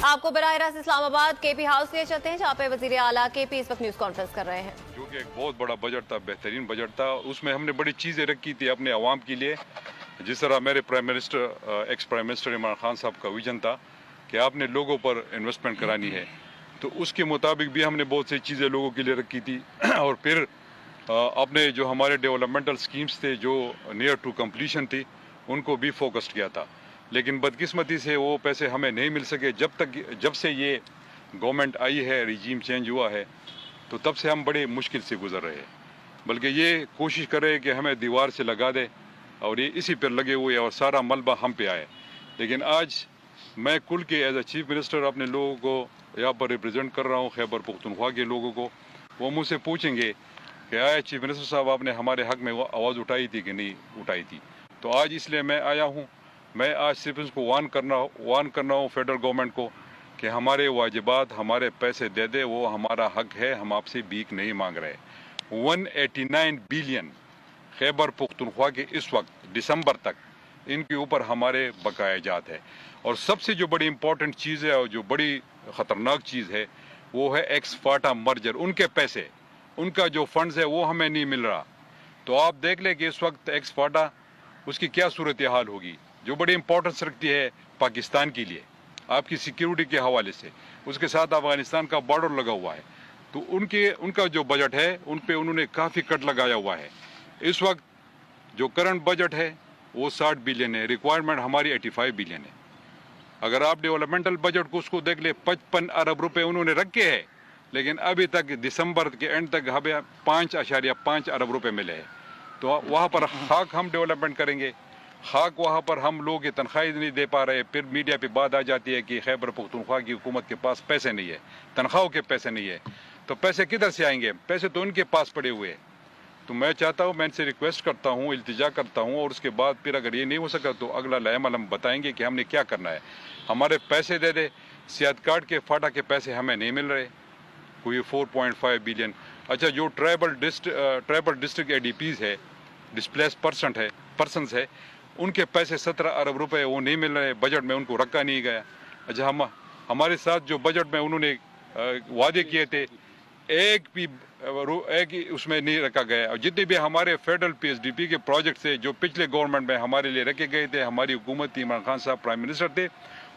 آپ کو براہ راست اسلام آباد کے پی ہاؤس لے چلتے ہیں جہاں پہ وزیر اعلیٰ کے پی اس وقت نیوز کانفرنس کر رہے ہیں. جو کہ ایک بہت بڑا بجٹ تھا، بہترین بجٹ تھا. اس میں ہم نے بڑی چیزیں رکھی تھی اپنے عوام کے لیے. جس طرح میرے ex prime minister Imran Khan صاحب کا ویژن تھا کہ آپ نے لوگوں پر انویسٹمنٹ کرانی ہے، تو اس کے مطابق بھی ہم نے بہت سی چیزیں لوگوں کے لیے رکھی تھی. اور پھر اپنے جو ہمارے ڈیولپمنٹل سکیمز تھے جو نیئر ٹو کمپلیشن تھی ان کو بھی فوکسڈ کیا تھا. لیکن بدقسمتی سے وہ پیسے ہمیں نہیں مل سکے. جب سے یہ گورنمنٹ آئی ہے، ریجیم چینج ہوا ہے، تو تب سے ہم بڑے مشکل سے گزر رہے ہیں. بلکہ یہ کوشش کر رہے کہ ہمیں دیوار سے لگا دے اور یہ اسی پر لگے ہوئے اور سارا ملبہ ہم پہ آئے. لیکن آج میں کل کے ایز اے چیف منسٹر اپنے لوگوں کو یہاں پر ریپرزینٹ کر رہا ہوں، خیبر پختونخوا کے لوگوں کو. وہ مجھ سے پوچھیں گے کہ آیا چیف منسٹر صاحب آپ نے ہمارے حق میں آواز اٹھائی تھی کہ نہیں اٹھائی تھی. تو آج اس لیے میں آیا ہوں. میں آج صرف اس کو وان کرنا ہوں فیڈرل گورنمنٹ کو کہ ہمارے واجبات، ہمارے پیسے دے دے. وہ ہمارا حق ہے، ہم آپ سے بھیک نہیں مانگ رہے. 189 بلین خیبر پختونخوا کے اس وقت دسمبر تک ان کے اوپر ہمارے بقایا جات ہے. اور سب سے جو بڑی امپورٹنٹ چیز ہے اور جو بڑی خطرناک چیز ہے وہ ہے ایکس فاٹا مرجر. ان کے پیسے، ان کا جو فنڈز ہے وہ ہمیں نہیں مل رہا. تو آپ دیکھ لیں کہ اس وقت ایکس فاٹا اس کی کیا صورتحال ہوگی، جو بڑی امپورٹنس رکھتی ہے پاکستان کے لیے آپ کی سیکیورٹی کے حوالے سے. اس کے ساتھ افغانستان کا بارڈر لگا ہوا ہے. تو ان کا جو بجٹ ہے ان پہ انہوں نے کافی کٹ لگایا ہوا ہے. اس وقت جو کرنٹ بجٹ ہے وہ 60 بلین ہے، ریکوائرمنٹ ہماری 85 بلین ہے. اگر آپ ڈیولپمنٹل بجٹ کو اس کو دیکھ لیں 55 ارب روپے انہوں نے رکھے ہیں، لیکن ابھی تک دسمبر کے اینڈ تک ہمیں 5.5 ارب روپے ملے ہیں. تو وہاں پر خاک ہم ڈیولپمنٹ کریں گے، خاک وہاں پر ہم لوگ کی تنخواہیں نہیں دے پا رہے. پھر میڈیا پہ بات آ جاتی ہے کہ خیبر پختونخوا کی حکومت کے پاس پیسے نہیں ہے، تنخواہوں کے پیسے نہیں ہے. تو پیسے کدھر سے آئیں گے؟ پیسے تو ان کے پاس پڑے ہوئے ہیں. تو میں چاہتا ہوں، میں ان سے ریکویسٹ کرتا ہوں، التجا کرتا ہوں، اور اس کے بعد پھر اگر یہ نہیں ہو سکا تو اگلا عمل ہم بتائیں گے کہ ہم نے کیا کرنا ہے. ہمارے پیسے دے دے. صحت کارڈ کے فاٹا کے پیسے ہمیں نہیں مل رہے، کوئی 4.5 بلین. اچھا، جو ٹرائبل ڈسٹرکٹ اے ڈی پیز ہے، ڈسپلیس پرسنز ہے، ان کے پیسے 17 ارب روپے وہ نہیں مل رہے. بجٹ میں ان کو رکھا نہیں گیا. اچھا، ہمارے ساتھ جو بجٹ میں انہوں نے وعدے کیے تھے ایک اس میں نہیں رکھا گیا. اور جتنے بھی ہمارے federal P S D P کے پروجیکٹس تھے جو پچھلے گورنمنٹ میں ہمارے لیے رکھے گئے تھے، ہماری حکومت تھی، عمران خان صاحب پرائم منسٹر تھے،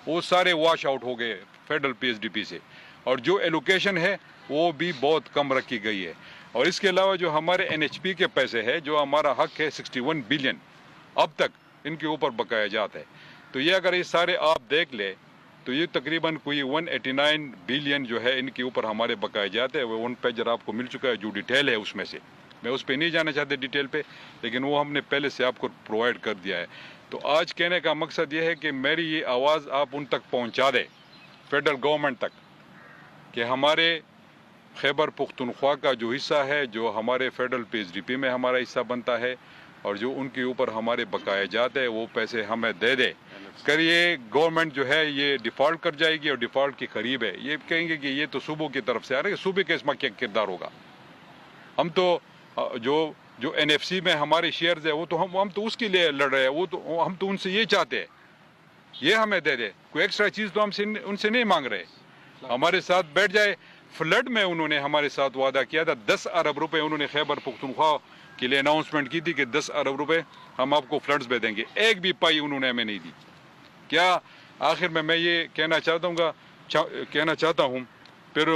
وہ سارے واش آؤٹ ہو گئے federal P S D P سے. اور جو ایلوکیشن ہے وہ بھی بہت کم رکھی گئی ہے. اور اس کے علاوہ جو ہمارے این ایچ پی کے پیسے ہے، جو ہمارا حق ہے 61 بلین، اب تک ان کے اوپر بقایا جات ہے. تو یہ اگر یہ سارے آپ دیکھ لیں تو یہ تقریباً کوئی 189 بلین جو ہے ان کے اوپر ہمارے بقایا جات ہے. وہ 1 پیجر آپ کو مل چکا ہے جو ڈیٹیل ہے اس میں سے. میں اس پہ نہیں جانا چاہتے ڈیٹیل پہ، لیکن وہ ہم نے پہلے سے آپ کو پرووائڈ کر دیا ہے. تو آج کہنے کا مقصد یہ ہے کہ میری یہ آواز آپ ان تک پہنچا دیں، فیڈرل گورنمنٹ تک، کہ ہمارے خیبر پختونخوا کا جو حصہ ہے، جو ہمارے federal P S D P میں ہمارا حصہ بنتا ہے، اور جو ان کے اوپر ہمارے بقایا جات ہے، وہ پیسے ہمیں دے دے. کر یہ گورنمنٹ جو ہے یہ ڈیفالٹ کر جائے گی اور ڈیفالٹ کے قریب ہے. یہ کہیں گے کہ یہ تو صوبوں کی طرف سے آ رہا ہے، صوبے کا اس میں کیا کردار ہوگا؟ ہم تو جو این ایف سی میں ہمارے شیئرز ہے وہ تو ہم تو اس کے لیے لڑ رہے ہیں. وہ تو ہم تو ان سے یہ چاہتے ہیں یہ ہمیں دے دے. کوئی ایکسٹرا چیز تو ہم سے ان سے نہیں مانگ رہے. ہمارے ساتھ بیٹھ جائے. فلڈ میں انہوں نے ہمارے ساتھ وعدہ کیا تھا 10 ارب روپے انہوں نے خیبر پختونخوا کے لیے اناؤنسمنٹ کی تھی کہ 10 ارب روپے ہم آپ کو فلڈز میں دیں گے. ایک بھی پائی انہوں نے ہمیں نہیں دی. کیا آخر میں یہ کہنا چاہتا ہوں پھر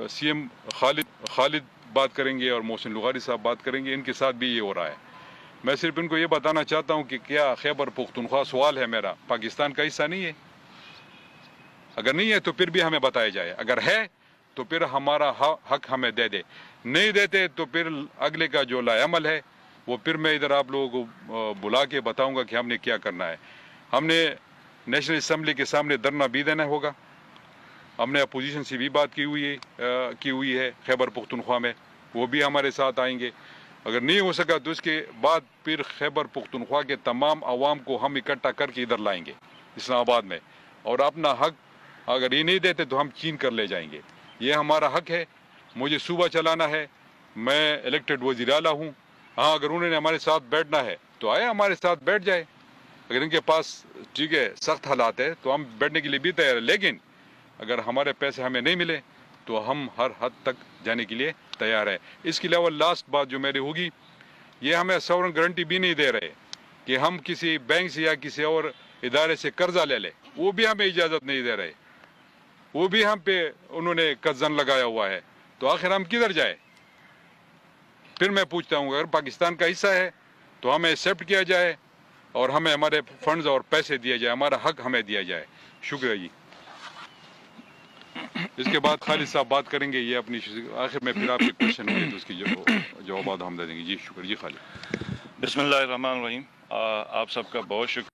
سی ایم خالد بات کریں گے اور محسن لغاری صاحب بات کریں گے. ان کے ساتھ بھی یہ ہو رہا ہے. میں صرف ان کو یہ بتانا چاہتا ہوں کہ کیا خیبر پختونخوا، سوال ہے میرا، پاکستان کا حصہ نہیں ہے؟ اگر نہیں ہے تو پھر بھی ہمیں بتایا جائے. اگر ہے تو پھر ہمارا حق ہمیں دے دے. نہیں دیتے تو پھر اگلے کا جو عمل ہے وہ پھر میں ادھر آپ لوگوں کو بلا کے بتاؤں گا کہ ہم نے کیا کرنا ہے. ہم نے نیشنل اسمبلی کے سامنے دھرنا بھی دینا ہوگا. ہم نے اپوزیشن سے بھی بات کی ہوئی ہے خیبر پختونخوا میں، وہ بھی ہمارے ساتھ آئیں گے. اگر نہیں ہو سکا تو اس کے بعد پھر خیبر پختونخوا کے تمام عوام کو ہم اکٹھا کر کے ادھر لائیں گے اسلام آباد میں. اور اپنا حق اگر یہ نہیں دیتے تو ہم چھین کر لے جائیں گے. یہ ہمارا حق ہے. مجھے صوبہ چلانا ہے. میں الیکٹڈ وزیر اعلیٰ ہوں. ہاں، اگر انہوں نے ہمارے ساتھ بیٹھنا ہے تو آئے ہمارے ساتھ بیٹھ جائے. اگر ان کے پاس ٹھیک ہے سخت حالات ہے تو ہم بیٹھنے کے لیے بھی تیار ہیں، لیکن اگر ہمارے پیسے ہمیں نہیں ملے تو ہم ہر حد تک جانے کے لیے تیار ہے. اس کے علاوہ لاسٹ بات جو میری ہوگی، یہ ہمیں سورن گارنٹی بھی نہیں دے رہے کہ ہم کسی بینک سے یا کسی اور ادارے سے قرضہ لے لیں، وہ بھی ہمیں اجازت نہیں دے رہے، وہ بھی ہم پہ انہوں نے قرضن لگایا ہوا ہے. تو آخر ہم کدھر جائے؟ پھر میں پوچھتا ہوں اگر پاکستان کا حصہ ہے تو ہمیں ایکسیپٹ کیا جائے اور ہمیں ہمارے فنڈز اور پیسے دیے جائے، ہمارا حق ہمیں دیا جائے. شکریہ جی. اس کے بعد خالد صاحب بات کریں گے، یہ اپنی آخر میں پھر آپ کے کوشچن ہوں گے تو اس کی جوابات ہم دے دیں گے. جی شکریہ. جی خالد. بسم اللہ الرحمن الرحیم. آپ سب کا بہت شکریہ.